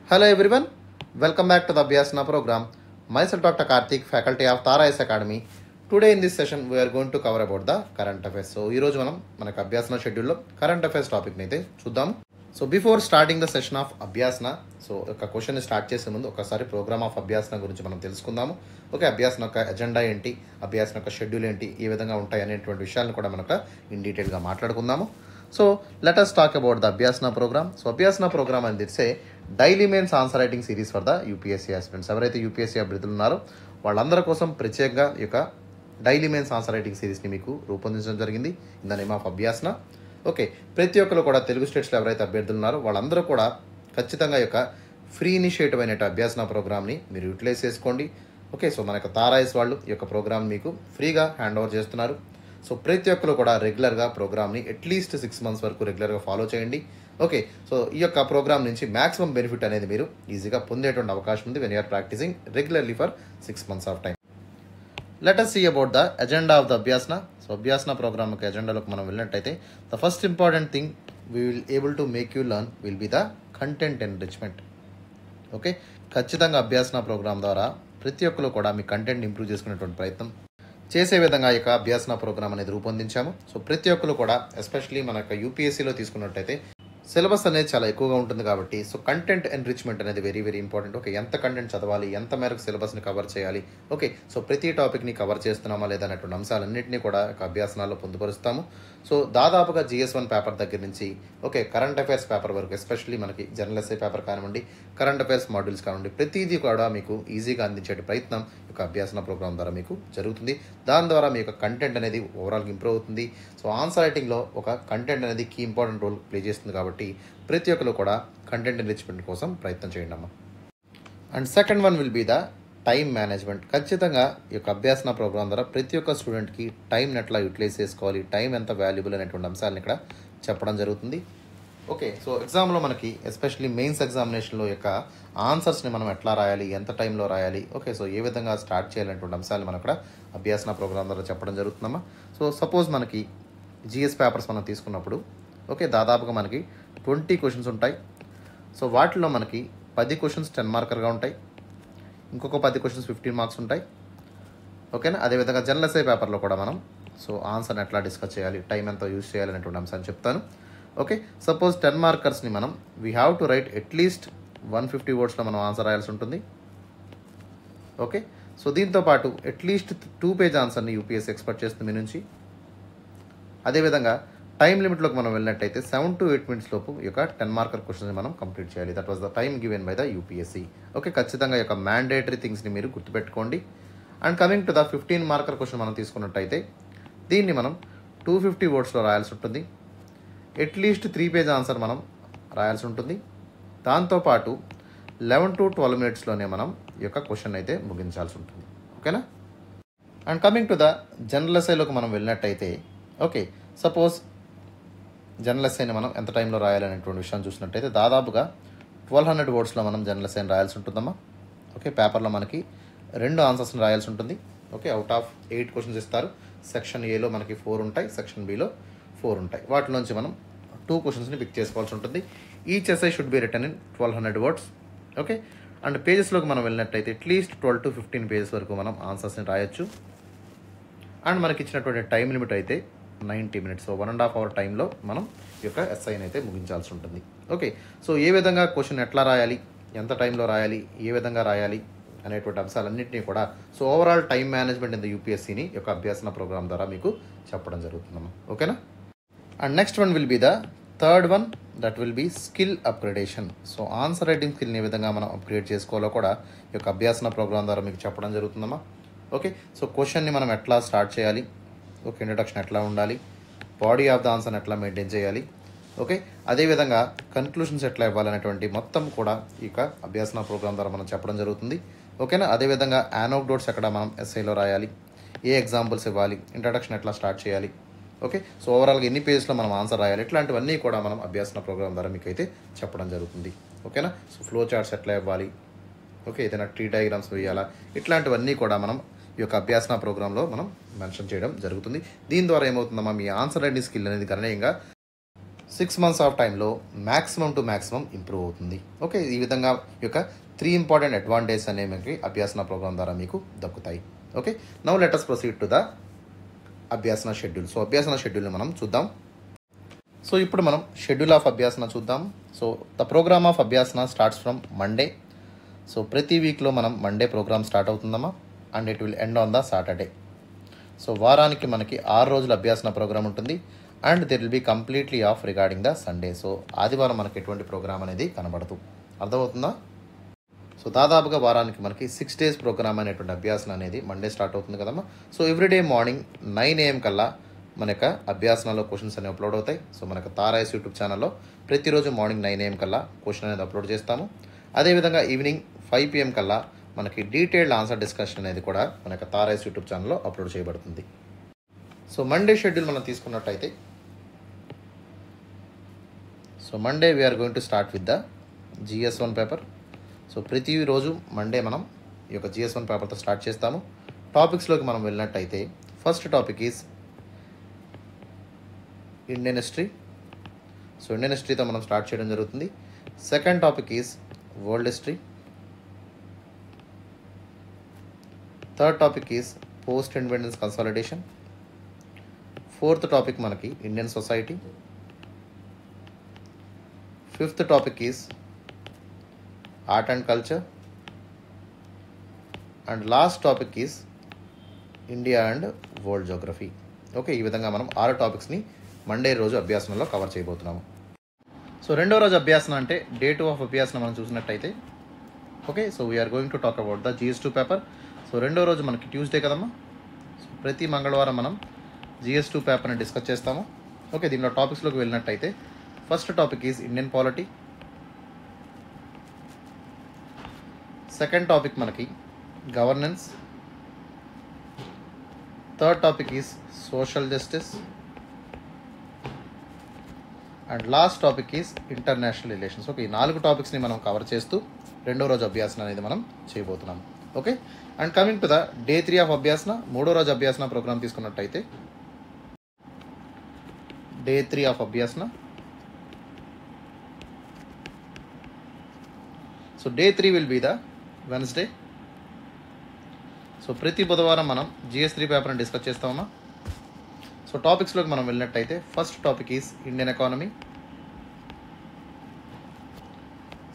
Hello everyone, welcome back to the Abhyasana program. Myself Dr. Karthik, faculty of Tara S Academy. Today in this session we are going to cover about the current affairs. So ఈ రోజు మనం మనకు అభ్యాసన షెడ్యూల్లో current affairs టాపిక్ని అయితే చూద్దాం. So before starting the session of Abhyasana, so ఒక question start చేసే ముందు ఒకసారి ప్రోగ్రామ్ ఆఫ్ అభ్యాసన గురించి మనం తెలుసుకుందాము. ఓకే, అభ్యాసన యొక్క ఎజెండా ఏంటి, అభ్యాసన యొక్క షెడ్యూల్ ఏంటి, ఏ విధంగా ఉంటాయి అనేటువంటి విషయాలను కూడా మనకు ఇన్ డీటెయిల్గా మాట్లాడుకుందాము. So let us talk about the Abhyasana programme. So Abhyasana programme అని తెలిసే daily mains answer writing series for the UPSC aspirants. ఎవరైతే యూపీఎస్సీ అభ్యర్థులు ఉన్నారో వాళ్ళందరి కోసం ప్రత్యేకంగా ఈ యొక్క డైలీ మెయిన్స్ ఆన్సర్ రైటింగ్ సిరీస్ని మీకు రూపొందించడం జరిగింది in the name of Abhyasana. Okay, ప్రతి ఒక్కరు కూడా తెలుగు స్టేట్స్లో ఎవరైతే అభ్యర్థులు ఉన్నారో వాళ్ళందరూ కూడా ఖచ్చితంగా ఈ యొక్క ఫ్రీ ఇనిషియేటివ్ అయిన అభ్యాసన ప్రోగ్రామ్ని మీరు యూటిలైజ్ చేసుకోండి. ఓకే, సో మన యొక్క తారాయిస్ వాళ్ళు ఈ యొక్క ప్రోగ్రామ్ మీకు ఫ్రీగా హ్యాండ్ ఓవర్ చేస్తున్నారు. సో ప్రతి ఒక్కరు కూడా రెగ్యులర్గా ప్రోగ్రామ్ని అట్లీస్ట్ 6 months వరకు రెగ్యులర్గా ఫాలో చేయండి. ఓకే, సో ఈ యొక్క ప్రోగ్రామ్ నుంచి మ్యాక్సిమం బెనిఫిట్ అనేది మీరు ఈజీగా పొందేటువంటి అవకాశం ఉంది when you're practising regularly for 6 months of time. Let us see about the agenda of the Abhyasana. So Abhyasana programme యొక్క ఎజెండాలోకి మనం వెళ్ళినట్టయితే the first important thing we will able to make you learn will be the content enrichment. Okay, ఖచ్చితంగా Abhyasana program ద్వారా ప్రతి ఒక్కరు కూడా మీ content improve చేసుకునేటువంటి ప్రయత్నం చేసే విధంగా ఈ యొక్క అభ్యాసన ప్రోగ్రామ్ అనేది రూపొందించాము. సో ప్రతి ఒక్కరు కూడా ఎస్పెషలీ మన యొక్క యూపీఎస్సీలో తీసుకున్నట్టయితే సిలబస్ అనేది చాలా ఎక్కువగా ఉంటుంది కాబట్టి సో కంటెంట్ ఎన్రిచ్మెంట్ అనేది వెరీ వెరీ ఇంపార్టెంట్. ఓకే, ఎంత కంటెంట్ చదవాలి, ఎంత మేరకు సిలబస్ని కవర్ చేయాలి, ఓకే, సో ప్రతి టాపిక్ని కవర్ చేస్తున్నామా లేదా అనేటువంటి అంశాలన్నింటినీ కూడా అభ్యాసనాల్లో పొందుపరుస్తాము. సో దాదాపుగా GS1 పేపర్ దగ్గర నుంచి ఓకే కరెంట్ అఫైర్స్ పేపర్ వరకు ఎస్పెషల్లీ మనకి జనరల్ ఎస్ఏ పేపర్ కానివ్వండి, కరెంట్ అఫైర్స్ మాడ్యూల్స్ కానివ్వండి, ప్రతిదీ కూడా మీకు ఈజీగా అందించే ప్రయత్నం యొక్క అభ్యాసన ప్రోగ్రామ్ ద్వారా మీకు జరుగుతుంది. దాని ద్వారా మీ యొక్క కంటెంట్ అనేది ఓవరాల్గా ఇంప్రూవ్ అవుతుంది. సో ఆన్సర్ రైటింగ్లో ఒక కంటెంట్ అనేది కీ ఇంపార్టెంట్ రోల్ ప్లే చేస్తుంది కాబట్టి ప్రతి ఒక్కరు కూడా కంటెంట్ ఎన్రిచ్మెంట్ కోసం ప్రయత్నం చేయండి అమ్మా. And second one will be the time management. ఖచ్చితంగా ఈ యొక్క అభ్యాసన ప్రోగ్రామ్ ద్వారా ప్రతి ఒక్క స్టూడెంట్కి టైంని ఎట్లా యూటిలైజ్ చేసుకోవాలి, టైం ఎంత వాల్యుబుల్ అనేటువంటి అంశాలను ఇక్కడ చెప్పడం జరుగుతుంది. ఓకే, సో ఎగ్జామ్లో మనకి ఎస్పెషల్లీ మెయిన్స్ ఎగ్జామినేషన్లో యొక్క ఆన్సర్స్ని మనం ఎట్లా రాయాలి, ఎంత టైంలో రాయాలి, ఓకే, సో ఏ విధంగా స్టార్ట్ చేయాలనేటువంటి అంశాలు మనం అక్కడ అభ్యాసన ప్రోగ్రామ్ ద్వారా చెప్పడం జరుగుతుందమ్మా. సో సపోజ్ మనకి జిఎస్ పేపర్స్ మనం తీసుకున్నప్పుడు ఓకే దాదాపుగా మనకి 20 క్వశ్చన్స్ ఉంటాయి. సో వాటిలో మనకి 10 క్వశ్చన్స్ 10 మార్కర్గా ఉంటాయి, ఇంకొక 10 క్వశ్చన్స్ 15 మార్క్స్ ఉంటాయి. ఓకేనా, అదేవిధంగా జనరల్ ఎస్ఏ పేపర్లో కూడా మనం సో ఆన్సర్ని ఎట్లా డిస్కస్ చేయాలి, టైం ఎంత యూజ్ చేయాలి అనేటువంటి అంశాన్ని చెప్తాను. ఓకే, సపోజ్ 10 మార్కర్స్ని మనం we have to right at least 150 wordsలో మనం ఆన్సర్ రాయాల్సి ఉంటుంది. ఓకే, సో దీంతోపాటు అట్లీస్ట్ 2 page ఆన్సర్ని యూపీఎస్సీ ఎక్స్పెక్ట్ చేస్తుంది మీ నుంచి. అదేవిధంగా టైం లిమిట్లోకి మనం వెళ్ళినట్టయితే 7 to 8 minutes లోపు ఈ యొక్క 10 marker క్వశ్చన్స్ మనం కంప్లీట్ చేయాలి. That was the time given by the UPSC. Okay, ఖచ్చితంగా ఈ యొక్క మ్యాండేటరీ థింగ్స్ని మీరు గుర్తుపెట్టుకోండి. And coming to the 15 marker question మనం తీసుకున్నట్టయితే దీన్ని మనం 250 wordsలో రాయాల్సి ఉంటుంది. అట్లీస్ట్ 3 page ఆన్సర్ మనం రాయాల్సి ఉంటుంది. దాంతోపాటు 11 to 12 minutesలోనే మనం ఈ యొక్క క్వశ్చన్ అయితే ముగించాల్సి ఉంటుంది. ఓకేనా, and coming to the general ఎస్ఏలోకి మనం వెళ్ళినట్టయితే ఓకే సపోజ్ జనరల్ ఎస్ఏని మనం ఎంత టైంలో రాయాలనేటువంటి విషయాన్ని చూసినట్టయితే దాదాపుగా 1200 wordsలో మనం జనరల్ ఎస్ఏని రాయాల్సి ఉంటుందమ్మా. ఓకే, పేపర్లో మనకి 2 ఆన్సర్స్ని రాయాల్సి ఉంటుంది. ఓకే, అవుట్ ఆఫ్ 8 క్వశ్చన్స్ ఇస్తారు. సెక్షన్ ఏలో మనకి 4 ఉంటాయి, సెక్షన్ బిలో 4 ఉంటాయి. వాటిలోంచి మనం 2 క్వశ్చన్స్ని పిక్ చేసుకోవాల్సి ఉంటుంది. Each essay should be written in 1200 words. Okay, and పేజెస్లోకి మనం వెళ్ళినట్టయితే అట్లీస్ట్ 12 to 15 pages వరకు మనం ఆన్సర్స్ని రాయొచ్చు. అండ్ మనకి ఇచ్చినటువంటి టైం లిమిట్ అయితే 90 minutes. సో 1.5 hour టైంలో మనం ఈ యొక్క ఎస్ఐని అయితే ముగించాల్సి ఉంటుంది. ఓకే, సో ఏ విధంగా క్వశ్చన్ ఎట్లా రాయాలి, ఎంత టైంలో రాయాలి, ఏ విధంగా రాయాలి అనేటువంటి అంశాలన్నింటినీ కూడా so overall time management in the యూపీఎస్సీని యొక్క అభ్యాసన ప్రోగ్రామ్ ద్వారా మీకు చెప్పడం జరుగుతుందమ్మా. ఓకేనా, and next one will be the third one, that will be skill upgradation. So answer writing స్కిల్ని ఏ విధంగా మనం అప్గ్రేడ్ చేసుకోవాలో కూడా ఈ యొక్క అభ్యాసన ప్రోగ్రామ్ ద్వారా మీకు చెప్పడం జరుగుతుందమ్మా. ఓకే, సో క్వశ్చన్ని మనం ఎట్లా స్టార్ట్ చేయాలి, ఓకే, ఇంట్రడక్షన్ ఎట్లా ఉండాలి, బాడీ ఆఫ్ ద ఆన్సర్ని ఎట్లా మెయింటైన్ చేయాలి, ఓకే, అదేవిధంగా కన్క్లూషన్స్ ఎట్లా ఇవ్వాలనేటువంటి మొత్తం కూడా ఈ యొక్క అభ్యాసన ప్రోగ్రామ్ ద్వారా మనం చెప్పడం జరుగుతుంది. ఓకేనా, అదేవిధంగా యానోక్డోట్స్ ఎక్కడ మనం ఎస్ఐలో రాయాలి, ఏ ఎగ్జాంపుల్స్ ఇవ్వాలి, ఇంట్రడక్షన్ ఎట్లా స్టార్ట్ చేయాలి, ఓకే, సో ఓవరాల్గా ఎన్ని పేజెస్లో మనం ఆన్సర్ రాయాలి, ఇట్లాంటివన్నీ కూడా మనం అభ్యాసన ప్రోగ్రామ్ ద్వారా మీకు అయితే చెప్పడం జరుగుతుంది. ఓకేనా, సో ఫ్లో చార్ట్స్ ఎట్లా ఇవ్వాలి, ఓకే, ఏదైనా ట్రీ డయాగ్రామ్స్ వేయాలా, ఇట్లాంటివన్నీ కూడా మనం ఈ యొక్క అభ్యాసన ప్రోగ్రాంలో మనం మెన్షన్ చేయడం జరుగుతుంది. దీని ద్వారా ఏమవుతుందమ్మా మీ ఆన్సర్ రైటింగ్ స్కిల్ అనేది గణనీయంగా 6 మంత్స్ ఆఫ్ టైంలో మ్యాక్సిమం టు మ్యాక్సిమం ఇంప్రూవ్ అవుతుంది. ఓకే, ఈ విధంగా ఈ యొక్క 3 ఇంపార్టెంట్ అడ్వాంటేజ్ అనేవి మనకి అభ్యాసన ప్రోగ్రామ్ ద్వారా మీకు దక్కుతాయి. Okay, now let us proceed to the Abhyasana schedule. So Abhyasana షెడ్యూల్ని మనం చూద్దాం. సో ఇప్పుడు మనం షెడ్యూల్ ఆఫ్ అభ్యాసన చూద్దాం. So the program of Abhyasana starts from Monday. So ప్రతి వీక్లో మనం మండే ప్రోగ్రామ్ స్టార్ట్ అవుతుందమ్మా, and it will end on the Saturday. So వారానికి మనకి 6 రోజుల అభ్యాసన ప్రోగ్రామ్ ఉంటుంది, and there will be completely off regarding the Sunday. So ఆదివారం మనకి ఎటువంటి ప్రోగ్రామ్ అనేది కనబడదు. అర్థమవుతుందా? సో దాదాపుగా వారానికి మనకి 6 డేస్ ప్రోగ్రామ్ అనేటువంటి అభ్యాసన అనేది మండే స్టార్ట్ అవుతుంది కదమ్మా. సో ఎవ్రీడే మార్నింగ్ 9 AM కల్లా మన యొక్క అభ్యాసనలో క్వశ్చన్స్ అనేవి అప్లోడ్ అవుతాయి. సో మనకు తారాయస్ యూట్యూబ్ ఛానల్లో ప్రతిరోజు మార్నింగ్ 9 AM కల్లా క్వశ్చన్ అనేది అప్లోడ్ చేస్తాము. అదేవిధంగా ఈవినింగ్ 5 PM కల్లా మనకి డీటెయిల్డ్ ఆన్సర్ డిస్కషన్ అనేది కూడా మన యొక్క తారాయస్ యూట్యూబ్ ఛానల్లో అప్లోడ్ చేయబడుతుంది. సో మండే షెడ్యూల్ మనం తీసుకున్నట్టయితే, so Monday we're going to start with the GS1 paper. So ప్రతిరోజు మండే మనం ఈ యొక్క GS1 పేపర్తో స్టార్ట్ చేస్తాము. టాపిక్స్లోకి మనం వెళ్ళినట్టయితే first topic is Indian history. So Indian హిస్టరీతో మనం స్టార్ట్ చేయడం జరుగుతుంది. Second topic is world history. Third topic is post independence consolidation. Fourth topic మనకి Indian society. Fifth topic is art and culture. And last topic is India and world geography. Okay, ఈ విధంగా మనం 6 టాపిక్స్ని Monday రోజు అభ్యాసనలో cover చేయబోతున్నాము. So రెండో రోజు అభ్యాసన అంటే day 2 of అభ్యాసన మనం చూసినట్టయితే, okay, so we're going to talk about the GS2 paper. So రెండో రోజు మనకి ట్యూస్డే కదమ్మా. సో ప్రతి మంగళవారం మనం GS2 పేపర్ని డిస్కస్ చేస్తాము. ఓకే, దీనిలో టాపిక్స్లోకి వెళ్ళినట్టయితే first topic is Indian polity. Second topic మనకి governance. Third topic is social justice. And last topic is international relations. Okay, ఈ 4 టాపిక్స్ని మనం కవర్ చేస్తూ రెండో రోజు అభ్యాసన అనేది మనం చేయబోతున్నాం. Okay, and coming to the day 3 of Abhyasana, మూడో రోజు అభ్యాసన ప్రోగ్రామ్ తీసుకున్నట్టయితే day 3 of Abhyasana. So day 3 will be the Wednesday. So ప్రతి బుధవారం మనం GS3 పేపర్ని డిస్కస్ చేస్తామమ్మా. సో టాపిక్స్లోకి మనం వెళ్ళినట్టయితే first topic is Indian economy.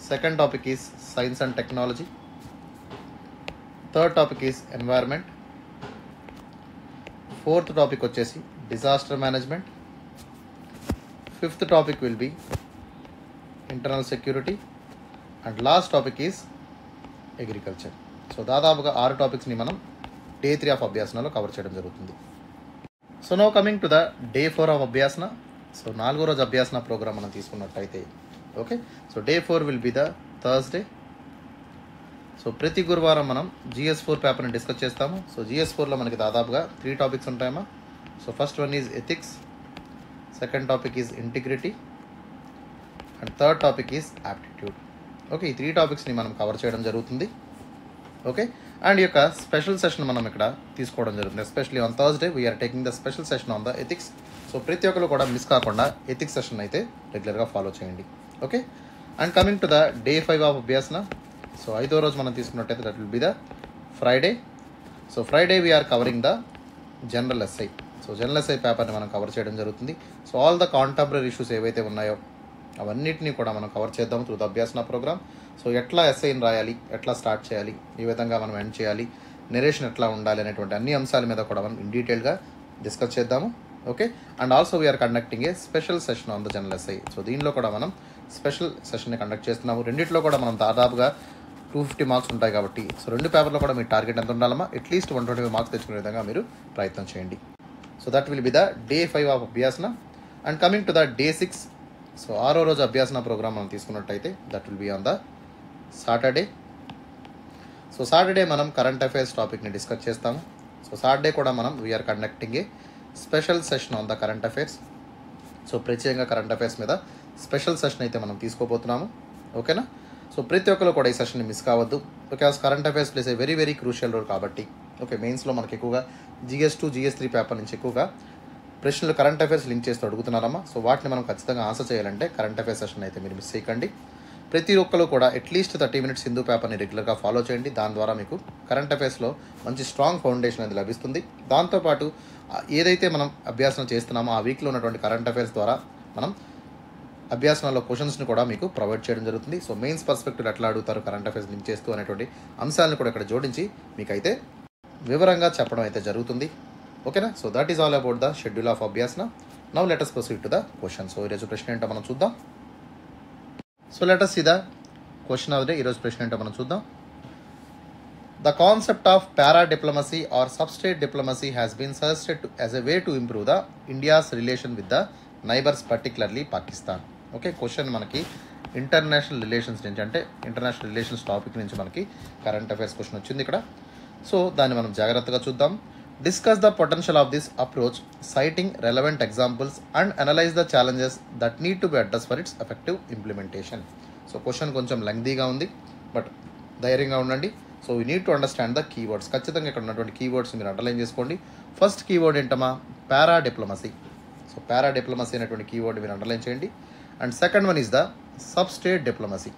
Second topic is science and technology. Third topic is environment. Fourth topic వచ్చేసి disaster management. Fifth topic will be internal security. And last topic is agriculture. So దాదాపుగా 6 టాపిక్స్ని మనం day 3 of అభ్యాసనలో cover చేయడం జరుగుతుంది. So now coming to the day 4 of Abhyasana. So 4వ రోజు Abhyasana program మనం తీసుకున్నట్టయితే, okay, so day 4 will be the Thursday. So ప్రతి గురువారం మనం GS4 పేపర్ని డిస్కస్ చేస్తాము. సో GS4లో మనకి దాదాపుగా 3 టాపిక్స్ ఉంటాయమ్మా. So first one is ethics. Second topic is integrity. And third topic is aptitude. Okay, ఈ 3 టాపిక్స్ని మనం కవర్ చేయడం జరుగుతుంది. ఓకే, అండ్ ఈ యొక్క స్పెషల్ సెషన్ మనం ఇక్కడ తీసుకోవడం జరుగుతుంది. Especially on Thursday we're taking the special session on the ethics. So ప్రతి ఒక్కరు కూడా మిస్ కాకుండా ఎథిక్స్ సెషన్ అయితే రెగ్యులర్గా ఫాలో చేయండి. Okay, and coming to the day 5 of Abhyasana. So 5వ రోజు మనం తీసుకున్నట్టయితే that will be the Friday. So Friday we're covering the general essay. So general essay పేపర్ని మనం కవర్ చేయడం జరుగుతుంది. So all the contemporary issues ఏవైతే ఉన్నాయో అవన్నిటినీ కూడా మనం కవర్ చేద్దాం through the Abhyasana programme. So ఎట్లా ఎస్ఐని రాయాలి, ఎట్లా స్టార్ట్ చేయాలి, ఈ విధంగా మనం ఎండ్ చేయాలి, నెరేషన్ ఎట్లా ఉండాలి అనేటువంటి అన్ని అంశాల మీద కూడా మనం ఇన్ డీటెయిల్గా డిస్కస్ చేద్దాము. Okay, and also we're conducting a special session on the general essay. So దీనిలో కూడా మనం స్పెషల్ సెషన్ని కండక్ట్ చేస్తున్నాము. రెండిట్లో కూడా మనం దాదాపుగా 250 మార్క్స్ ఉంటాయి కాబట్టి, సో 2 పేపర్లో కూడా మీ టార్గెట్ ఎంత ఉండాలమ్మా, అట్లీస్ట్ 125 మార్క్స్ తెచ్చుకునే విధంగా మీరు ప్రయత్నం చేయండి. So that will be the day 5 of Abhyasana. And coming to the day 6. So 6వ రోజు అభ్యాసన ప్రోగ్రామ్ మనం తీసుకున్నట్టయితే that will be on the Saturday. So Saturday మనం కరెంట్ అఫైర్స్ టాపిక్ని డిస్కస్ చేస్తాము. సో సాటర్డే కూడా మనం we're conducting a special session on the current affairs. So ప్రత్యేకంగా కరెంట్ అఫైర్స్ మీద స్పెషల్ సెషన్ అయితే మనం తీసుకోబోతున్నాము. ఓకేనా? సో ప్రతి ఒక్కరు కూడా ఈ సెషన్ని మిస్ కావద్దు. Because current affairs plays a very crucial role కాబట్టి. ఓకే, మెయిన్స్లో మనకి ఎక్కువగా GS2 GS3 పేపర్ నుంచి ఎక్కువగా ప్రశ్నలు కరెంట్ అఫైర్స్ లింక్ చేస్తూ అడుగుతున్నారమ్మా. సో వాటిని మనం ఖచ్చితంగా ఆన్సర్ చేయాలంటే కరెంట్ అఫైర్స్ సెషన్ అయితే మీరు మిస్ చేయకండి. ప్రతి ఒక్కరు కూడా అట్లీస్ట్ 30 మినిట్స్ హిందూ పేపర్ని రెగ్యులర్గా ఫాలో చేయండి. దాని ద్వారా మీకు కరెంట్ అఫైర్స్లో మంచి స్ట్రాంగ్ ఫౌండేషన్ అనేది లభిస్తుంది. దాంతోపాటు ఏదైతే మనం అభ్యాసం చేస్తున్నామో ఆ వీక్లో ఉన్నటువంటి కరెంట్ అఫైర్స్ ద్వారా మనం అభ్యాసనాల్లో క్వశ్చన్స్ని కూడా మీకు ప్రొవైడ్ చేయడం జరుగుతుంది. సో మెయిన్స్ పర్స్పెక్టివ్ ఎట్లా అడుగుతారు కరెంట్ అఫైర్స్ లింక్ చేస్తూ అనేటువంటి అంశాలను కూడా ఇక్కడ జోడించి మీకైతే వివరంగా చెప్పడం అయితే జరుగుతుంది. ఓకేనా? So that is all about the schedule of Abhyasana. Now let us proceed to the question. So ఈరోజు ప్రశ్న ఏంటో మనం చూద్దాం. So let us see the question of the day. ఈరోజు ప్రశ్న ఏంటో మనం చూద్దాం. The concept of para-diplomacy or sub-state diplomacy has been suggested as a way to improve the India's relation with the neighbors, particularly Pakistan. Okay, question మనకి international relations నుంచి, అంటే international relations topic నుంచి మనకి కరెంట్ అఫైర్స్ క్వశ్చన్ వచ్చింది ఇక్కడ. So దాన్ని మనం జాగ్రత్తగా చూద్దాం. Discuss the potential of this approach, citing relevant examples and analyse the challenges that need to be address for it's effective implementation. So question కొంచెం లెంగ్దీగా ఉంది, బట్ ధైర్యంగా ఉండండి. So we need to understand the keywords. ఖచ్చితంగా ఇక్కడ ఉన్నటువంటి keywords మీరు underline చేసుకోండి. First keyword ఏంటమ్మా? పారా డిప్లొమసీ. సో పారా డిప్లొమసీ అనేటువంటి కీవర్డ్ మీరు అండర్లైన్ చేయండి. And second one is the sub state diplomacy.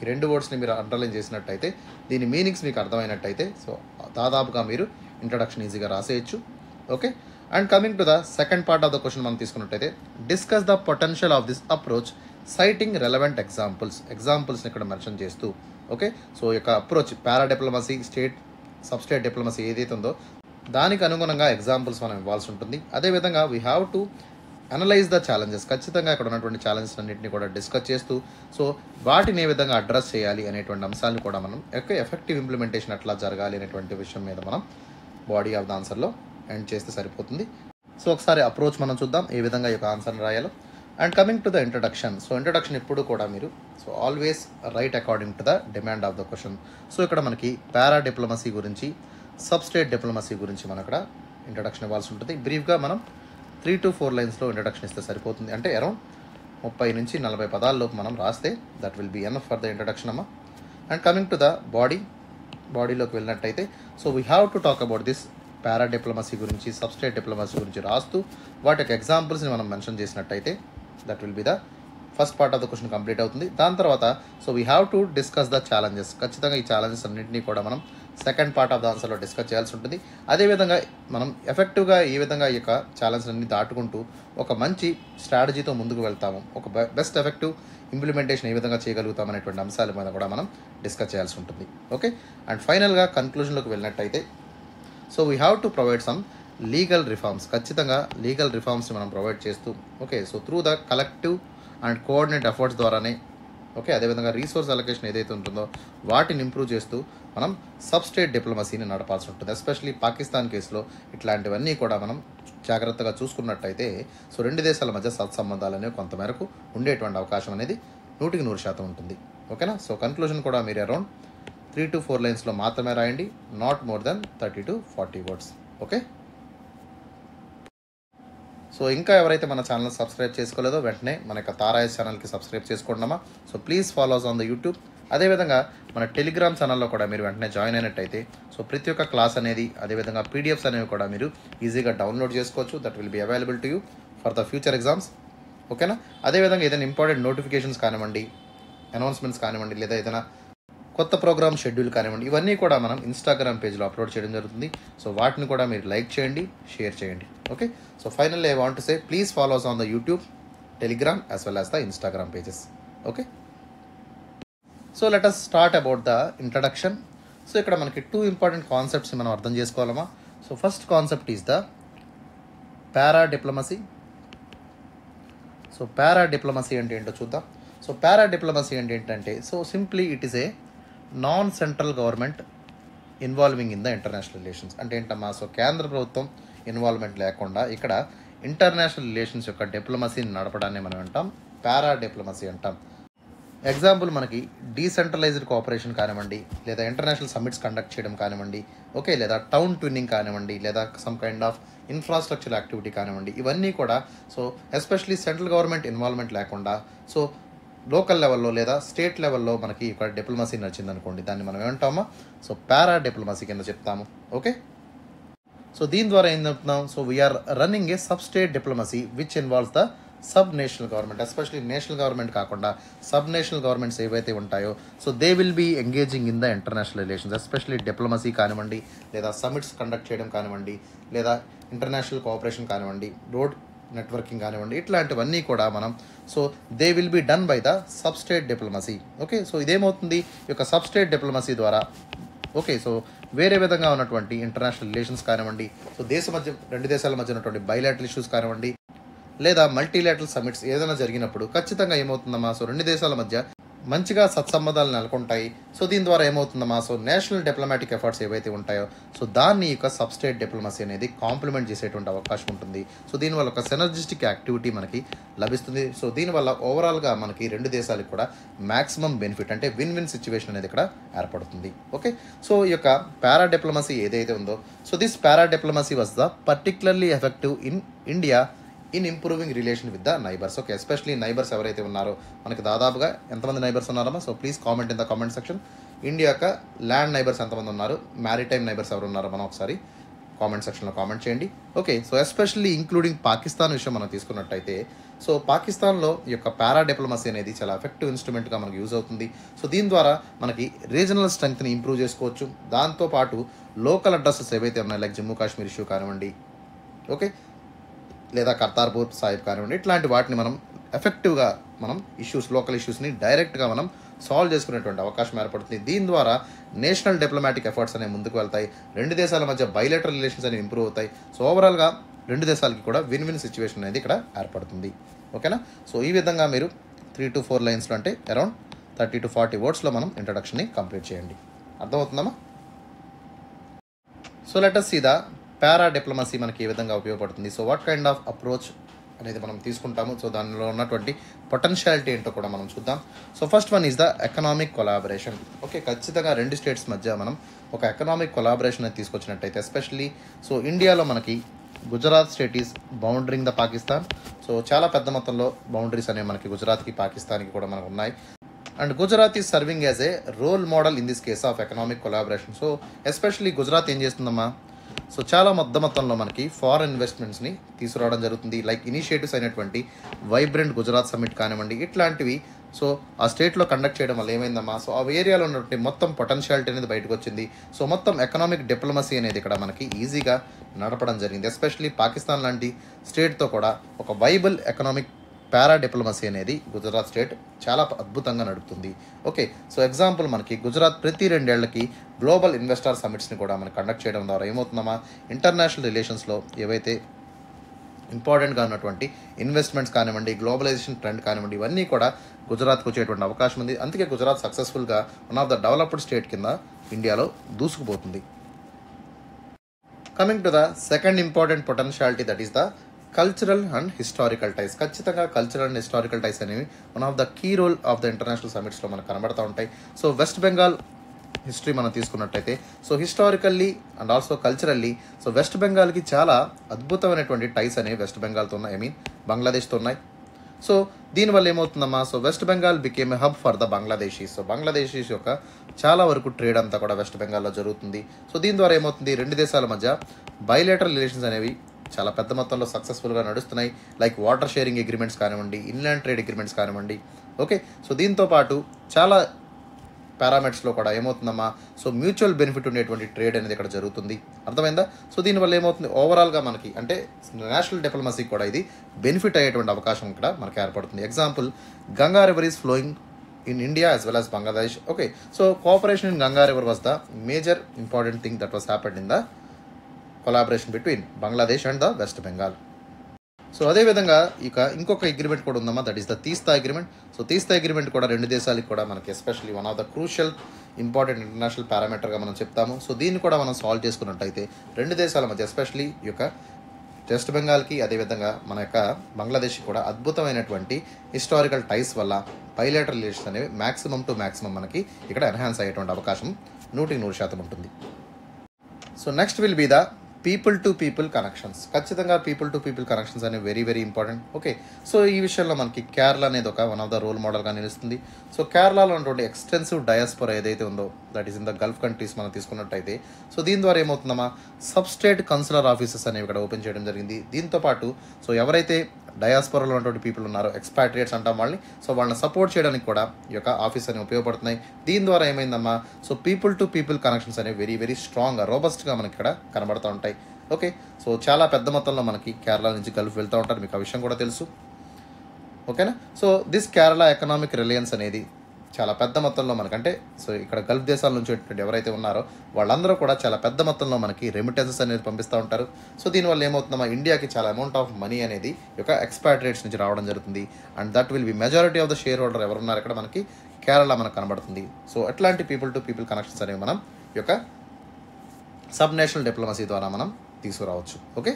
ఈ రెండు వర్డ్స్ని మీరు అండర్లైన్ చేసినట్టయితే, దీని మీనింగ్స్ మీకు అర్థమైనట్టయితే, సో దాదాపుగా మీరు ఇంట్రడక్షన్ ఈజీగా రాసేయచ్చు. Okay, and coming to the second part of the question మనం తీసుకున్నట్టయితే, discuss the potential of this approach, citing relevant ఎగ్జాంపుల్స్ని ఇక్కడ మెన్షన్ చేస్తూ. ఓకే, సో ఈ యొక్క approach para diplomacy, sub state diplomacy ఏదైతే ఉందో దానికి అనుగుణంగా ఎగ్జాంపుల్స్ మనం ఇవ్వాల్సి ఉంటుంది. అదేవిధంగా we have to analyse the challenges. ఖచ్చితంగా ఇక్కడ ఉన్నటువంటి ఛాలెంజెస్ అన్నింటినీ కూడా డిస్కస్ చేస్తూ, సో వాటిని ఏ విధంగా అడ్రస్ చేయాలి అనేటువంటి అంశాలను కూడా మనం ఎఫెక్టివ్ ఇంప్లిమెంటేషన్ ఎట్లా జరగాలి అనేటువంటి విషయం మీద మనం బాడీ ఆఫ్ ద ఆన్సర్లో ఎండ్ చేస్తే సరిపోతుంది. సో ఒకసారి అప్రోచ్ మనం చూద్దాం, ఏ విధంగా ఈ యొక్క ఆన్సర్ని రాయాలో. And coming to the introduction. So introduction ఎప్పుడు కూడా మీరు so always right according to the demand of the question. So ఇక్కడ మనకి పారా డిప్లొమసీ గురించి, సబ్ స్టేట్ డిప్లొమసీ గురించి మనం ఇక్కడ ఇంట్రడక్షన్ ఇవ్వాల్సి ఉంటుంది. బ్రీఫ్గా మనం 3 to 4 లైన్స్లో ఇంట్రడక్షన్ ఇస్తే సరిపోతుంది. అంటే అరౌండ్ 30 నుంచి 40 పదాల్లోపు మనం రాస్తే that will be enough for the introduction అమ్మా. అండ్ కమింగ్ టు ద బాడీలోకి వెళ్ళినట్టయితే, so we have to talk about this para diplomacy గురించి, సబ్ స్టేట్ డిప్లొమసీ గురించి రాస్తూ వాటి యొక్క ఎగ్జాంపుల్స్ని మనం మెన్షన్ చేసినట్టయితే that will be the first part of the question complete అవుతుంది. దాని తర్వాత so we have to discuss the challenges. ఖచ్చితంగా ఈ ఛాలెంజెస్ అన్నింటినీ కూడా మనం second part of the ఆన్సర్లో discuss చేయాల్సి ఉంటుంది. అదేవిధంగా మనం ఎఫెక్టివ్గా ఏ విధంగా ఈ యొక్క ఛాలెంజ్ అన్ని దాటుకుంటూ ఒక మంచి స్ట్రాటజీతో ముందుకు వెళ్తాము, ఒక బెస్ట్ ఎఫెక్టివ్ ఇంప్లిమెంటేషన్ ఏ విధంగా చేయగలుగుతాం అనేటువంటి అంశాల మీద కూడా మనం డిస్కస్ చేయాల్సి ఉంటుంది. ఓకే, అండ్ ఫైనల్గా కన్క్లూజన్లోకి వెళ్ళినట్టయితే, so we have to provide some legal reforms. ఖచ్చితంగా లీగల్ రిఫార్మ్స్ని మనం ప్రొవైడ్ చేస్తూ, okay, so through the collective and coordinate efforts ద్వారానే, ఓకే, అదేవిధంగా రీసోర్స్ అలొకేషన్ ఏదైతే ఉంటుందో వాటిని ఇంప్రూవ్ చేస్తూ మనం సబ్ స్టేట్ డిప్లొమసీని నడపాల్సి ఉంటుంది. ఎస్పెషలీ పాకిస్తాన్ కేసులో ఇట్లాంటివన్నీ కూడా మనం జాగ్రత్తగా చూసుకున్నట్టయితే సో రెండు దేశాల మధ్య సత్సంబంధాలు అనేవి కొంతమేరకు ఉండేటువంటి అవకాశం అనేది 100% ఉంటుంది. ఓకేనా? సో కన్క్లూజన్ కూడా మీరు అరౌండ్ 3 to 4 లైన్స్లో మాత్రమే రాయండి, not more than 30 to 40 words. Okay, so ఇంకా ఎవరైతే మన ఛానల్ సబ్స్క్రైబ్ చేసుకోలేదో వెంటనే మన యొక్క తారాయస్ ఛానల్కి సబ్స్క్రైబ్ చేసుకోండమ్మా. So please follows on the YouTube. అదేవిధంగా మన టెలిగ్రామ్ ఛానల్లో కూడా మీరు వెంటనే జాయిన్ అయినట్టయితే సో ప్రతి ఒక్క క్లాస్ అనేది, అదేవిధంగా పీడిఎఫ్స్ అనేవి కూడా మీరు ఈజీగా డౌన్లోడ్ చేసుకోవచ్చు. That will be available to you for the future exams. ఓకేనా? అదేవిధంగా ఏదైనా ఇంపార్టెంట్ నోటిఫికేషన్స్ కానివ్వండి, అనౌన్స్మెంట్స్ కానివ్వండి, లేదా ఏదైనా కొత్త ప్రోగ్రామ్ షెడ్యూల్ కానివ్వండి, ఇవన్నీ కూడా మనం ఇన్స్టాగ్రామ్ పేజ్లో అప్లోడ్ చేయడం జరుగుతుంది. సో వాటిని కూడా మీరు లైక్ చేయండి, షేర్ చేయండి. Okay, so finally I want to say please follows on the YouTube, Telegram as well as the Instagram pages. Okay, so let us start about the introduction. So ఇక్కడ మనకి 2 important concepts మనం అర్థం చేసుకోవాలమ్మా. So first concept is the para diplomacy. So para diplomacy అంటే ఏంటో చూద్దాం. So para diplomacy అంటే ఏంటంటే, so simply it is a non central government involving in the international relations. అంటే ఏంటమ్మా, సో కేంద్ర ప్రభుత్వం ఇన్వాల్వ్మెంట్ లేకుండా ఇక్కడ ఇంటర్నేషనల్ రిలేషన్స్ యొక్క డిప్లొమసీని నడపడాన్ని మనం అంటాం పారా డిప్లొమసీ అంటాం. ఎగ్జాంపుల్ మనకి డీసెంట్రలైజ్డ్ కోఆపరేషన్ కానివ్వండి, లేదా ఇంటర్నేషనల్ సమ్మిట్స్ కండక్ట్ చేయడం కానివ్వండి, ఓకే, లేదా టౌన్ ట్విన్నింగ్ కానివ్వండి, లేదా some kind of infrastructure activity కానివ్వండి, ఇవన్నీ కూడా so especially central government involvement లేకుండా సో లోకల్ లెవెల్లో లేదా స్టేట్ లెవెల్లో మనకి ఇక్కడ డిప్లొమసీ నచ్చింది అనుకోండి, దాన్ని మనం ఏమంటామా, సో పారా డిప్లొమసీ కింద చెప్తాము. ఓకే, సో దీని ద్వారా ఏం చెప్తున్నాం, so we're running a sub state diplomacy which involves the sub national government, especially national government కాకుండా సబ్ నేషనల్ గవర్నమెంట్స్ ఏవైతే ఉంటాయో so they will be engaging in the international relations, especially diplomacy కానివ్వండి, లేదా summits conduct చేయడం కానివ్వండి, లేదా international cooperation కానివ్వండి, road networking కానివ్వండి, ఇట్లాంటివన్నీ కూడా మనం so they will be done by the sub state diplomacy. Okay, so ఇదేమవుతుంది, ఈ యొక్క సబ్ స్టేట్ డిప్లొమసీ ద్వారా ఓకే సో వేరే విధంగా ఉన్నటువంటి ఇంటర్నేషనల్ రిలేషన్స్ కానివ్వండి, సో రెండు దేశాల మధ్య ఉన్నటువంటి బైలాటరల్ ఇష్యూస్ కానివ్వండి, లేదా మల్టీలాటరల్ సమిట్స్ ఏదైనా జరిగినప్పుడు ఖచ్చితంగా ఏమవుతుందమ్మా, సో రెండు దేశాల మధ్య మంచిగా సత్సంబంధాలు నెలకొంటాయి. సో దీని ద్వారా ఏమవుతుందమ్మా, సో నేషనల్ డిప్లొమాటిక్ ఎఫర్ట్స్ ఏవైతే ఉంటాయో సో దాన్ని యొక్క సబ్ స్టేట్ డిప్లొమసీ అనేది కాంప్లిమెంట్ చేసేటువంటి అవకాశం ఉంటుంది. సో దీనివల్ల ఒక సెనర్జిస్టిక్ యాక్టివిటీ మనకి లభిస్తుంది. సో దీనివల్ల ఓవరాల్గా మనకి రెండు దేశాలకు కూడా మ్యాక్సిమం బెనిఫిట్ అంటే విన్ విన్ సిచ్యువేషన్ అనేది ఇక్కడ ఏర్పడుతుంది. ఓకే, సో ఈ యొక్క పారా డిప్లొమసీ ఏదైతే ఉందో so this para diplomacy was the particularly effective in India in improving relation with the neighbours. Okay, especially neighbours ఎవరైతే ఉన్నారో మనకి దాదాపుగా ఎంతమంది నైబర్స్ ఉన్నారమ్మా, so please comment in the comment section. India యొక్క ల్యాండ్ నైబర్స్ ఎంతమంది ఉన్నారు, మ్యారిటైమ్ నైబర్స్ ఎవరు ఉన్నారో మనం ఒకసారి కామెంట్ సెక్షన్లో కామెంట్ చేయండి. Okay, so especially including Pakistan విషయం మనం తీసుకున్నట్టయితే సో పాకిస్తాన్లో ఈ యొక్క పారా డిప్లొమసీ అనేది చాలా ఎఫెక్టివ్ ఇన్స్ట్రుమెంట్గా మనకు యూజ్ అవుతుంది. సో దీని ద్వారా మనకి రీజనల్ స్ట్రెంగ్త్ని ఇంప్రూవ్ చేసుకోవచ్చు. దాంతోపాటు లోకల్ అడ్రసెస్ ఏవైతే ఉన్నాయో లైక్ జమ్మూ కాశ్మీర్ ఇష్యూ కానివ్వండి, ఓకే, లేదా కర్తార్పూర్ సాహిబ్ కానివ్వండి, ఇట్లాంటి వాటిని మనం ఎఫెక్టివ్గా మనం లోకల్ ఇష్యూస్ని డైరెక్ట్గా మనం సాల్వ్ చేసుకునేటువంటి అవకాశం ఏర్పడుతుంది. దీని ద్వారా నేషనల్ డిప్లొమాటిక్ ఎఫర్ట్స్ అనేవి ముందుకు వెళ్తాయి, రెండు దేశాల మధ్య బైలేటరల్ రిలేషన్స్ అనేవి ఇంప్రూవ్ అవుతాయి. సో ఓవరాల్గా రెండు దేశాలకి కూడా విన్ విన్ సిచ్యువేషన్ అనేది ఇక్కడ ఏర్పడుతుంది. ఓకేనా, సో ఈ విధంగా మీరు 3 to 4 లైన్స్లో అంటే అరౌండ్ 30 to 40 వర్డ్స్లో మనం ఇంట్రడక్షన్ని కంప్లీట్ చేయండి. అర్థమవుతుందమ్మా? So let us see the para diplomacy మనకి ఏ విధంగా ఉపయోగపడుతుంది, so what kind of approach అనేది మనం తీసుకుంటాము, సో దానిలో ఉన్నటువంటి పొటెన్షియాలిటీ ఏంటో కూడా మనం చూద్దాం. So first one is the economic collaboration. Okay, ఖచ్చితంగా రెండు స్టేట్స్ మధ్య మనం ఒక ఎకనామిక్ కొలాబరేషన్ అనేది తీసుకొచ్చినట్టయితే ఎస్పెషల్లీ సో ఇండియాలో మనకి Gujarat state is bordering the Pakistan. So చాలా పెద్ద మొత్తంలో బౌండరీస్ అనేవి మనకి గుజరాత్కి పాకిస్తాన్కి కూడా మనకు ఉన్నాయి. And Gujarat is serving as a role model in this case of economic collaboration. So especially Gujarat ఏం చేస్తుందమ్మా, సో చాలా మొత్తంలో మనకి ఫారెన్ ఇన్వెస్ట్మెంట్స్ని తీసుకురావడం జరుగుతుంది. లైక్ ఇనిషియేటివ్స్ అయినటువంటి వైబ్రెంట్ గుజరాత్ సమ్మిట్ కానివ్వండి, ఇట్లాంటివి సో ఆ స్టేట్లో కండక్ట్ చేయడం వల్ల ఏమైందమ్మా, సో ఆ ఏరియాలో ఉన్నటువంటి మొత్తం పొటెన్షియాలిటీ అనేది బయటకు వచ్చింది. సో మొత్తం ఎకనామిక్ డిప్లొమసీ అనేది ఇక్కడ మనకి ఈజీగా నడపడం జరిగింది. ఎస్పెషల్లీ పాకిస్తాన్ లాంటి స్టేట్తో కూడా ఒక వైబుల్ ఎకనామిక్ పారా డిప్లొమసీ అనేది గుజరాత్ స్టేట్ చాలా అద్భుతంగా నడుపుతుంది. ఓకే, సో ఎగ్జాంపుల్ మనకి గుజరాత్ ప్రతి 2 ఏళ్లకి గ్లోబల్ ఇన్వెస్టర్ సమిట్స్ని కూడా మనం కండక్ట్ చేయడం ద్వారా ఏమవుతుందమ్మా, ఇంటర్నేషనల్ రిలేషన్స్లో ఏవైతే ఇంపార్టెంట్గా ఉన్నటువంటి ఇన్వెస్ట్మెంట్స్ కానివ్వండి, గ్లోబలైజేషన్ ట్రెండ్ కానివ్వండి, ఇవన్నీ కూడా గుజరాత్కి వచ్చేటువంటి అవకాశం ఉంది. అందుకే గుజరాత్ సక్సెస్ఫుల్గా one of the developed state కింద ఇండియాలో దూసుకుపోతుంది. Coming to the second important potentiality, that is the cultural and historical ties. ఖచ్చితంగా కల్చరల్ అండ్ హిస్టారికల్ టైస్ అనేవి one of the key role of the international సమిట్స్లో మనకు కనబడుతూ ఉంటాయి. సో వెస్ట్ బెంగాల్ హిస్టరీ మనం తీసుకున్నట్టయితే so historically and also culturally so West బెంగాల్కి చాలా అద్భుతమైనటువంటి టైస్ అనేవి వెస్ట్ బెంగాల్తో ఉన్నాయి, బంగ్లాదేశ్తో ఉన్నాయి. సో దీనివల్ల ఏమవుతుందమ్మా, so West Bengal became a hub for the Bangladeshis. So Bangladeshis యొక్క చాలా వరకు ట్రేడ్ అంతా కూడా వెస్ట్ బెంగాల్లో జరుగుతుంది. సో దీని ద్వారా ఏమవుతుంది, రెండు దేశాల మధ్య బైలేటరల్ రిలేషన్స్ అనేవి చాలా పెద్ద మొత్తంలో సక్సెస్ఫుల్గా నడుస్తున్నాయి. లైక్ వాటర్ షేరింగ్ అగ్రిమెంట్స్ కానివ్వండి, ఇన్లాండ్ ట్రేడ్ అగ్రిమెంట్స్ కానివ్వండి. ఓకే, సో దీంతోపాటు చాలా పారామీటర్స్లో కూడా ఏమవుతుందమ్మా, సో మ్యూచువల్ బెనిఫిట్ ఉండేటువంటి ట్రేడ్ అనేది ఇక్కడ జరుగుతుంది. అర్థమైందా? సో దీనివల్ల ఏమవుతుంది, ఓవరాల్గా మనకి అంటే నేషనల్ డిప్లొమసీ కూడా ఇది బెనిఫిట్ అయ్యేటువంటి అవకాశం ఇక్కడ మనకి ఏర్పడుతుంది. Example, Ganga river is flowing in India as well as Bangladesh. Okay, so cooperation in Ganga river was the major important thing that was happened in the collaboration between Bangladesh and the West Bengal. So అదేవిధంగా ఇక ఇంకొక agreement కూడా ఉందమ్మా, that is the Teesta agreement. So Teesta agreement కూడా రెండు దేశాలకు కూడా మనకి especially one of the crucial important international పారామీటర్గా మనం చెప్తాము. సో దీన్ని కూడా మనం సాల్వ్ చేసుకున్నట్టయితే రెండు దేశాల మధ్య ఎస్పెషల్లీ ఈ యొక్క వెస్ట్ బెంగాల్కి అదేవిధంగా మన యొక్క బంగ్లాదేశ్కి కూడా అద్భుతమైనటువంటి హిస్టారికల్ టైస్ వల్ల బైలేటరల్ రిలేషన్స్ అనేవి మ్యాక్సిమం టు మ్యాక్సిమం మనకి ఇక్కడ ఎన్హాన్స్ అయ్యేటువంటి అవకాశం 100% ఉంటుంది. So next will be the people to people connections. ఖచ్చితంగా పీపుల్ టు పీపుల్ కనెక్షన్స్ అనేవి very very important. Okay, so ఈ విషయంలో మనకి కేరళ అనేది ఒక వన్ ఆఫ్ ద రోల్ మోడల్గా నిలుస్తుంది. సో కేరళలో ఉన్నటువంటి ఎక్స్టెన్సివ్ డయాస్పోరా ఏదైతే ఉందో that is in the Gulf countries మనం తీసుకున్నట్టయితే, సో దీని ద్వారా ఏమవుతుందమ్మా, సబ్స్టేట్ కన్సులర్ ఆఫీసెస్ అనేవి ఇక్కడ ఓపెన్ చేయడం జరిగింది. దీంతోపాటు సో ఎవరైతే డయాస్పోరాలో ఉన్నటువంటి పీపుల్ ఉన్నారో, ఎక్స్పాట్రియేట్స్ అంటాం వాళ్ళని, సో వాళ్ళని సపోర్ట్ చేయడానికి కూడా ఈ యొక్క ఆఫీస్ అనేవి ఉపయోగపడుతున్నాయి. దీని ద్వారా ఏమైందమ్మా, so people to people connections అనేవి వెరీ వెరీ స్ట్రాంగ్గా రోబస్ట్గా మనకి ఇక్కడ కనబడుతూ ఉంటాయి. ఓకే, సో చాలా పెద్ద మొత్తంలో మనకి కేరళ నుంచి గల్ఫ్ వెళ్తూ ఉంటారు, మీకు ఆ విషయం కూడా తెలుసు. ఓకేనా, so this Kerala economic Reliance అనేది చాలా పెద్ద మొత్తంలో మనకంటే, సో ఇక్కడ గల్ఫ్ దేశాల నుంచి ఎవరైతే ఉన్నారో వాళ్ళందరూ కూడా చాలా పెద్ద మొత్తంలో మనకి రెమిటెన్సెస్ అనేది పంపిస్తూ ఉంటారు. సో దీనివల్ల ఏమవుతుందమ్మా, ఇండియాకి చాలా అమౌంట్ ఆఫ్ మనీ అనేది ఈ యొక్క ఎక్స్పాట్రియేట్స్ నుంచి రావడం జరుగుతుంది. And that will B majority of the share holder ఎవరున్నారు ఇక్కడ మనకి కేరళ మనకు కనబడుతుంది. సో అట్లాంటి పీపుల్ టు పీపుల్ కనెక్షన్స్ అనేవి మనం ఈ యొక్క సబ్ నేషనల్ డిప్లొమసీ ద్వారా మనం తీసుకురావచ్చు. Okay,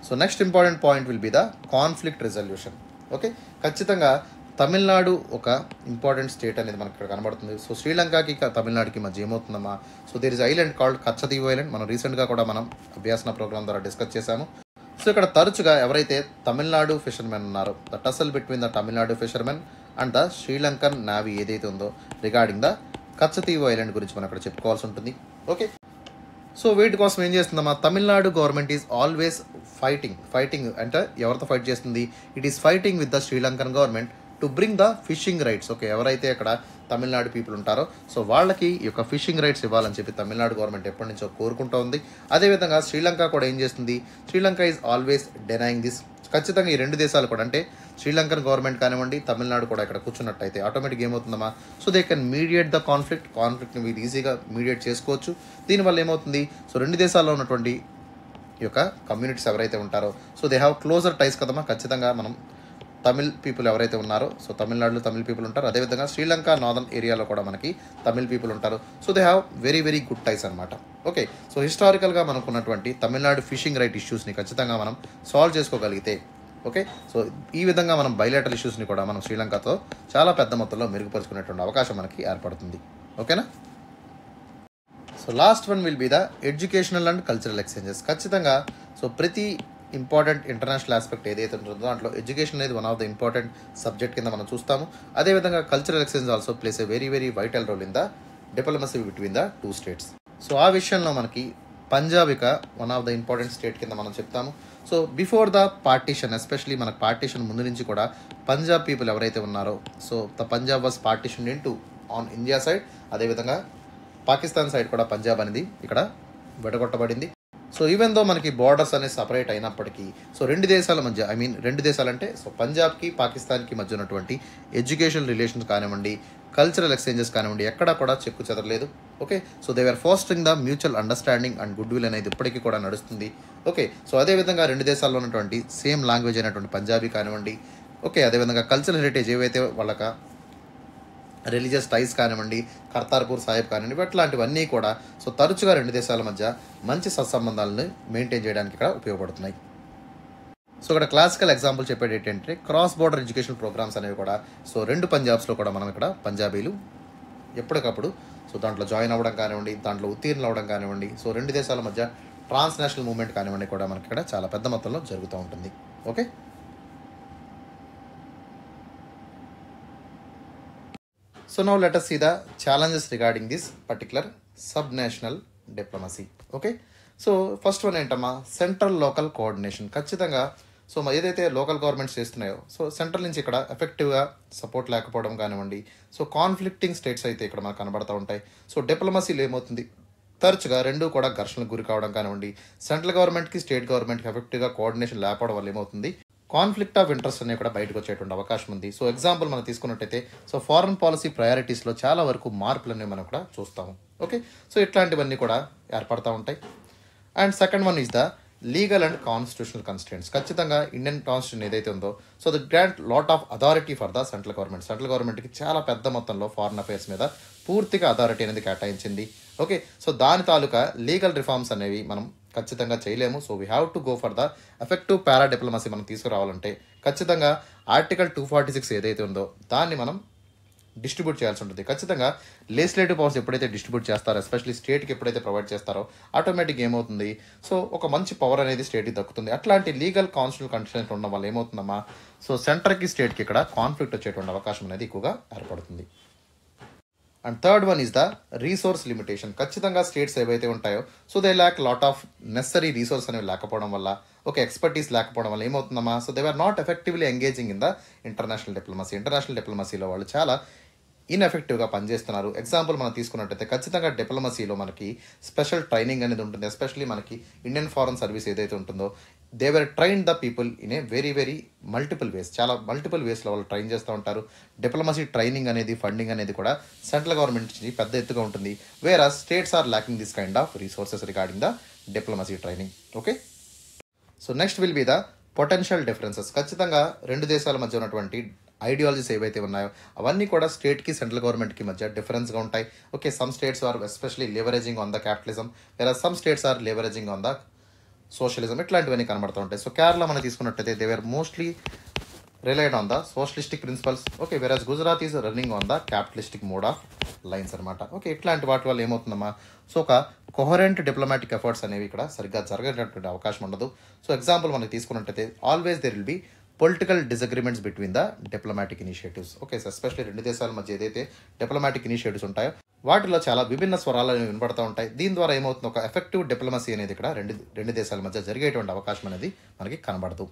so next important point will be the conflict resolution. Okay, ఖచ్చితంగా తమిళనాడు ఒక ఇంపార్టెంట్ స్టేట్ అనేది మనకి ఇక్కడ కనబడుతుంది. సో శ్రీలంకకి తమిళనాడుకి మధ్య ఏమవుతుందమ్మా, so there is island called Kachchatheevu island. మనం రీసెంట్గా కూడా మనం అభ్యాసన ప్రోగ్రామ్ ద్వారా డిస్కస్ చేశాము. సో ఇక్కడ తరచుగా ఎవరైతే తమిళనాడు ఫిషర్మెన్ ఉన్నారో, the tussle between the Tamil Nadu fishermen and the Sri Lankan navy ఏదైతే ఉందో రిగార్డింగ్ ద కచ్చతీవు ఐలాండ్ గురించి మనం ఇక్కడ చెప్పుకోవాల్సి ఉంటుంది. ఓకే, సో వీటి కోసం ఏం చేస్తుందమ్మా, Tamil Nadu government is always fighting అంటే ఎవరితో ఫైట్ చేస్తుంది, it is fighting with the Sri Lankan government to bring the fishing rights. Okay, ఎవరైతే ఇక్కడ తమిళనాడు పీపుల్ ఉంటారో సో వాళ్ళకి ఈ యొక్క ఫిషింగ్ రైట్స్ ఇవ్వాలని చెప్పి తమిళనాడు గవర్నమెంట్ ఎప్పటి నుంచో కోరుకుంటూ ఉంది. అదేవిధంగా శ్రీలంక కూడా ఏం చేస్తుంది, Sri Lanka is always denying this. ఖచ్చితంగా ఈ రెండు దేశాలు కూడా అంటే శ్రీలంకన్ గవర్నమెంట్ కానివ్వండి, తమిళనాడు కూడా ఇక్కడ కూర్చున్నట్టయితే ఆటోమేటిక్గా ఏమవుతుందమ్మా, so they can mediate the కాన్ఫ్లిక్ట్ని మీరు ఈజీగా మీడియేట్ చేసుకోవచ్చు. దీనివల్ల ఏమవుతుంది, సో రెండు దేశాల్లో ఉన్నటువంటి ఈ యొక్క కమ్యూనిటీస్ ఎవరైతే ఉంటారో సో దే హ్యావ్ క్లోజర్ టైస్ కదమ్మా. ఖచ్చితంగా మనం తమిళ్ పీపుల్ ఎవరైతే ఉన్నారో సో తమిళనాడులో తమిళ్ పీపుల్ ఉంటారు, అదేవిధంగా శ్రీలంక నార్దర్న్ ఏరియాలో కూడా మనకి తమిళ్ పీపుల్ ఉంటారు. So they have very very good ties అనమాట. ఓకే, సో హిస్టారికల్గా మనకున్నటువంటి తమిళనాడు ఫిషింగ్ రైట్ ఇష్యూస్ని ఖచ్చితంగా మనం సాల్వ్ చేసుకోగలిగితే, ఓకే, సో ఈ విధంగా మనం బైలేటరల్ ఇష్యూస్ని కూడా మనం శ్రీలంకతో చాలా పెద్ద మొత్తంలో మెరుగుపరుచుకునేటువంటి అవకాశం మనకి ఏర్పడుతుంది. ఓకేనా, so last one will be the educational and cultural exchanges. ఖచ్చితంగా సో ప్రతి ఇంపార్టెంట్ ఇంటర్నేషనల్ ఆస్పెక్ట్ ఏదైతే ఉంటుందో దాంట్లో ఎడ్యుకేషన్ అనేది one of the important subject కింద మనం చూస్తాము. అదేవిధంగా cultural exchange also plays a very very vital role in the diplomacy between the two states. So ఆ విషయంలో మనకి పంజాబ్ ఇక one of the important state కింద మనం చెప్తాము. So before the partition, especially మనకు పార్టీషన్ ముందు నుంచి కూడా పంజాబ్ పీపుల్ ఎవరైతే ఉన్నారో so the Punjab was partition into on India side, అదేవిధంగా పాకిస్తాన్ సైడ్ కూడా పంజాబ్ అనేది ఇక్కడ విడగొట్టబడింది. సో ఈవెన్ దో మనకి బార్డర్స్ అనేది సపరేట్ అయినప్పటికీ సో రెండు దేశాల మధ్య రెండు దేశాలంటే సో పంజాబ్కి పాకిస్తాన్కి మధ్య ఉన్నటువంటి ఎడ్యుకేషన్ రిలేషన్స్ కానివ్వండి, కల్చరల్ ఎక్స్చేంజెస్ కానివ్వండి ఎక్కడా కూడా చెక్కు చెదరలేదు. Okay, so they are fostering the mutual understanding and goodwill అనేది ఇప్పటికీ కూడా నడుస్తుంది. ఓకే, సో అదేవిధంగా రెండు దేశాల్లో ఉన్నటువంటి సేమ్ లాంగ్వేజ్ అయినటువంటి పంజాబీ కానివ్వండి, ఓకే, అదేవిధంగా కల్చరల్ హెరిటేజ్ ఏవైతే వాళ్ళక రిలీజియస్ టైస్ కానివ్వండి, కర్తార్పూర్ సాహిబ్ కానివ్వండి, ఇట్లాంటివన్నీ కూడా సో తరచుగా రెండు దేశాల మధ్య మంచి సత్సంబంధాలను మెయింటైన్ చేయడానికి ఇక్కడ ఉపయోగపడుతున్నాయి. సో ఇక్కడ క్లాసికల్ ఎగ్జాంపుల్ చెప్పేది ఏంటంటే క్రాస్ బోర్డర్ ఎడ్యుకేషన్ ప్రోగ్రామ్స్ అనేవి కూడా సో రెండు పంజాబ్స్లో కూడా మనం ఇక్కడ పంజాబీలు ఎప్పటికప్పుడు సో దాంట్లో జాయిన్ అవ్వడం కానివ్వండి, దాంట్లో ఉత్తీర్ణులు అవ్వడం కానివ్వండి, సో రెండు దేశాల మధ్య ట్రాన్స్నేషనల్ మూవ్మెంట్ కానివ్వండి కూడా మనకి ఇక్కడ చాలా పెద్ద మొత్తంలో జరుగుతూ ఉంటుంది. Okay, so now let us see the challenges regarding this particular subnational diplomacy. Okay, so first one ఏంటమ్మా, సెంట్రల్ లోకల్ కోఆర్డినేషన్. ఖచ్చితంగా సో ఏదైతే లోకల్ గవర్నమెంట్స్ చేస్తున్నాయో సో సెంట్రల్ నుంచి ఇక్కడ ఎఫెక్టివ్గా సపోర్ట్ లేకపోవడం కానివ్వండి, సో కాన్ఫ్లిక్టింగ్ స్టేట్స్ అయితే ఇక్కడ మనకు కనబడుతూ ఉంటాయి. సో డిప్లొమసీలో ఏమవుతుంది, తరచుగా రెండు కూడా ఘర్షణకు గురి కావడం కానివ్వండి, సెంట్రల్ గవర్నమెంట్కి స్టేట్ గవర్నమెంట్కి ఎఫెక్టివ్గా కోఆర్డినేషన్ లేకపోవడం వల్ల ఏమవుతుంది, కాన్ఫ్లిక్ట్ ఆఫ్ ఇంట్రెస్ట్ అనేవి కూడా బయటకు వచ్చేటువంటి అవకాశం ఉంది. సో ఎగ్జాంపుల్ మనం తీసుకున్నట్టయితే సో ఫారెన్ పాలసీ ప్రయారిటీస్లో చాలా వరకు మార్పులు అనేవి మనం కూడా చూస్తాము. ఓకే, సో ఇట్లాంటివన్నీ కూడా ఏర్పడతా ఉంటాయి. And second one is the legal and constitutional constraints. ఖచ్చితంగా ఇండియన్ కాన్స్టిట్యూషన్ ఏదైతే ఉందో so the grant lot of authority for the central గవర్నమెంట్కి చాలా పెద్ద మొత్తంలో ఫారెన్ అఫైర్స్ మీద పూర్తిగా అథారిటీ అనేది కేటాయించింది. ఓకే, సో దాని తాలూకా లీగల్ రిఫార్మ్స్ అనేవి మనం ఖచ్చితంగా చేయలేము. So we have to go for the effective para diplomacy మనం తీసుకురావాలంటే ఖచ్చితంగా ఆర్టికల్ 246 ఏదైతే ఉందో దాన్ని మనం డిస్ట్రిబ్యూట్ చేయాల్సి ఉంటుంది. ఖచ్చితంగా లెజిస్లేటివ్ పవర్స్ ఎప్పుడైతే డిస్ట్రిబ్యూట్ చేస్తారో, ఎస్పెషల్లీ స్టేట్కి ఎప్పుడైతే ప్రొవైడ్ చేస్తారో ఆటోమేటిక్గా ఏమవుతుంది, సో ఒక మంచి పవర్ అనేది స్టేట్కి దక్కుతుంది. అట్లాంటి లీగల్ కాన్స్టిట్యూషనల్ కండిషన్స్ ఉండడం వల్ల ఏమవుతుందమ్మా, సో సెంటర్కి స్టేట్కి ఇక్కడ కాన్ఫ్లిక్ట్ వచ్చేటువంటి అవకాశం అనేది ఎక్కువగా ఏర్పడుతుంది. And third one is the resource limitation. ఖచ్చితంగా స్టేట్స్ ఏవైతే ఉంటాయో so they lack lot of necessary resource అనేవి లేకపోవడం వల్ల, ఒక ఎక్స్పర్టీస్ లేకపోవడం వల్ల ఏమవుతుందమ్మా, so they are not effectively engaging in the international diplomacy. International డిప్లొమసీలో వాళ్ళు చాలా ఇన్ఎఫెక్టివ్గా పనిచేస్తున్నారు. ఎగ్జాంపుల్ మనం తీసుకున్నట్టయితే ఖచ్చితంగా డిప్లొమసీలో మనకి స్పెషల్ ట్రైనింగ్ అనేది ఉంటుంది. ఎస్పెషల్లీ మనకి ఇండియన్ ఫారెన్ సర్వీస్ ఏదైతే ఉంటుందో they were train the people in a very multiple ways, చాలా మల్టిపుల్ వేస్లో వాళ్ళు ట్రైన్ చేస్తూ ఉంటారు. డిప్లొమసీ ట్రైనింగ్ అనేది, ఫండింగ్ అనేది కూడా సెంట్రల్ గవర్నమెంట్ నుంచి పెద్ద ఎత్తుగా ఉంటుంది. Where are states are lacking this kind of resources regarding the diplomacy training. Okay, so next will be the potential differences. ఖచ్చితంగా రెండు దేశాల మధ్య ఉన్నటువంటి ఐడియాలజీస్ ఏవైతే ఉన్నాయో అవన్నీ కూడా స్టేట్కి సెంట్రల్ గవర్నమెంట్కి మధ్య డిఫరెన్స్గా ఉంటాయి. Okay, some states are especially leveraging on the capitalism, where some states are leveraging on the socialism. ఇట్లాంటివన్నీ కనబడుతూ ఉంటాయి. సో కేరళ మనం తీసుకున్నట్టయితే they were mostly relied on the socialistic principles. Okay, whereas Gujarat is running on the capitalistic mode of lines అనమాట. Okay, ఇట్లాంటి వాటి వల్ల ఏమవుతుందమ్మా, సో ఒక కొహరెంట్ డిప్లొమాటిక్ ఎఫర్ట్స్ అనేవి ఇక్కడ సరిగ్గా జరగేటటువంటి అవకాశం ఉండదు. సో ఎగ్జాంపుల్ మనకి తీసుకున్నట్టయితే always there will be political disagreements between the diplomatic initiatives. Okay, so especially రెండు దేశాల మధ్య ఏదైతే డిప్లొమాటిక్ ఇనిషియేటివ్స్ ఉంటాయో వాటిలో చాలా విభిన్న స్వరాలు అనేవి వినపడుతూ ఉంటాయి. దీని ద్వారా ఏమవుతుంది, ఒక ఎఫెక్టివ్ డిప్లొమసీ అనేది ఇక్కడ రెండు దేశాల మధ్య జరిగేటువంటి అవకాశం అనేది మనకి కనబడదు.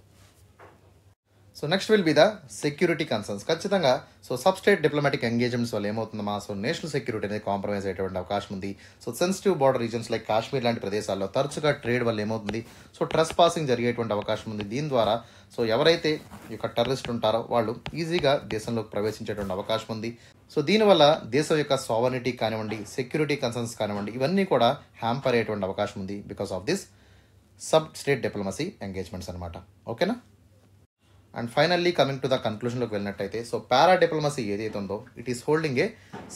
So next will be the security concerns. ఖచ్చితంగా so sub state diplomatic engagements వల్ల ఏమవుతుందమ్మా, సో నేషనల్ సెక్యూరిటీ అనేది కాంప్రమైజ్ అయ్యేటువంటి అవకాశం ఉంది. So sensitive border regions like Kashmir లాంటి ప్రదేశాల్లో తరచుగా ట్రేడ్ వల్ల ఏమవుతుంది, సో ట్రస్ పాసింగ్ జరిగేటువంటి అవకాశం ఉంది. దీని ద్వారా సో ఎవరైతే ఈ యొక్క టెర్రరిస్ట్ ఉంటారో వాళ్ళు ఈజీగా దేశంలోకి ప్రవేశించేటువంటి అవకాశం ఉంది. సో దీనివల్ల దేశం యొక్క సావర్నిటీ కానివ్వండి, సెక్యూరిటీ కన్సర్న్స్ కానివ్వండి, ఇవన్నీ కూడా హ్యాంపర్ అయ్యేటువంటి అవకాశం ఉంది because of this sub state diplomacy engagements అనమాట. ఓకేనా. And finally coming to the కన్క్లూషన్లోకి వెళ్ళినట్టయితే సో పారా డిప్లొమసీ ఏదైతే ఉందో it is holding a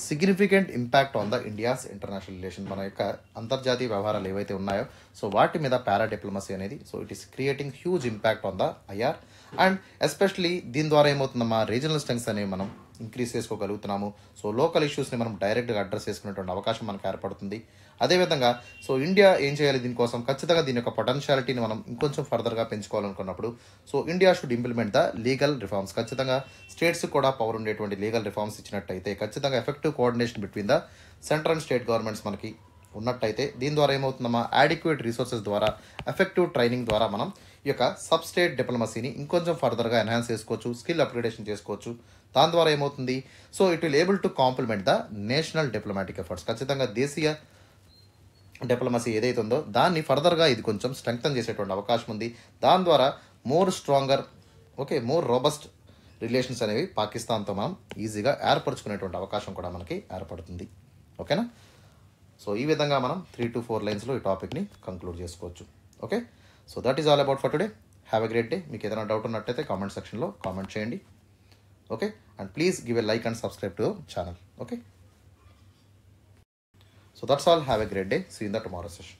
significant impact on the India's international relation. మన యొక్క అంతర్జాతీయ వ్యవహారాలు ఏవైతే ఉన్నాయో సో వాటి మీద పారా డిప్లొమసీ అనేది so it is creating huge impact on the IR. And especially దీని ద్వారా ఏమవుతుందమ్మా, రీజనల్ స్ట్రెంగ్స్ అనేవి మనం ఇంక్రీజ్ చేసుకోగలుగుతున్నాము. సో లోకల్ ఇష్యూస్ని మనం డైరెక్ట్గా అడ్రస్ చేసుకునేటువంటి అవకాశం మనకు ఏర్పడుతుంది. అదేవిధంగా సో ఇండియా ఏం చేయాలి దీనికోసం, ఖచ్చితంగా దీని యొక్క పొటెన్షియాలిటీని మనం ఇంకొంచెం ఫర్దర్గా పెంచుకోవాలనుకున్నప్పుడు so India should implement the legal reforms. ఖచ్చితంగా స్టేట్స్ కూడా పవర్ ఉండేటువంటి లీగల్ రిఫార్మ్స్ ఇచ్చినట్టయితే, ఖచ్చితంగా effective coordination between the central and state governments మనకి ఉన్నట్టయితే దీని ద్వారా ఏమవుతుందమ్మా, యాడిక్వేట్ రిసోర్సెస్ ద్వారా, ఎఫెక్టివ్ ట్రైనింగ్ ద్వారా మనం ఈ యొక్క సబ్ స్టేట్ డిప్లొమసీని ఇంకొంచెం ఫర్దర్గా ఎన్హాన్స్ చేసుకోవచ్చు, స్కిల్ అప్గ్రేడేషన్ చేసుకోవచ్చు. దాని ద్వారా ఏమవుతుంది, so it will able to complement the national diplomatic efforts. ఖచ్చితంగా దేశీయ డిప్లొమసీ ఏదైతే ఉందో దాన్ని ఫర్దర్గా ఇది కొంచెం స్ట్రెంగ్తన్ చేసేటువంటి అవకాశం ఉంది. దాని ద్వారా more stronger, okay, more robust relations అనేవి పాకిస్తాన్తో మనం ఈజీగా ఏర్పరచుకునేటువంటి అవకాశం కూడా మనకి ఏర్పడుతుంది. ఓకేనా. సో ఈ విధంగా మనం 3 to 4 లైన్స్లో ఈ టాపిక్ని కంక్లూడ్ చేసుకోవచ్చు. Okay, so that is all about for today. Have a great day. మీకు ఏదైనా డౌట్ ఉన్నట్టయితే కామెంట్ సెక్షన్లో కామెంట్ చేయండి. Okay, and please give a like and subscribe to channel. Okay, so that's all. Have a great day. See you in the tomorrow session.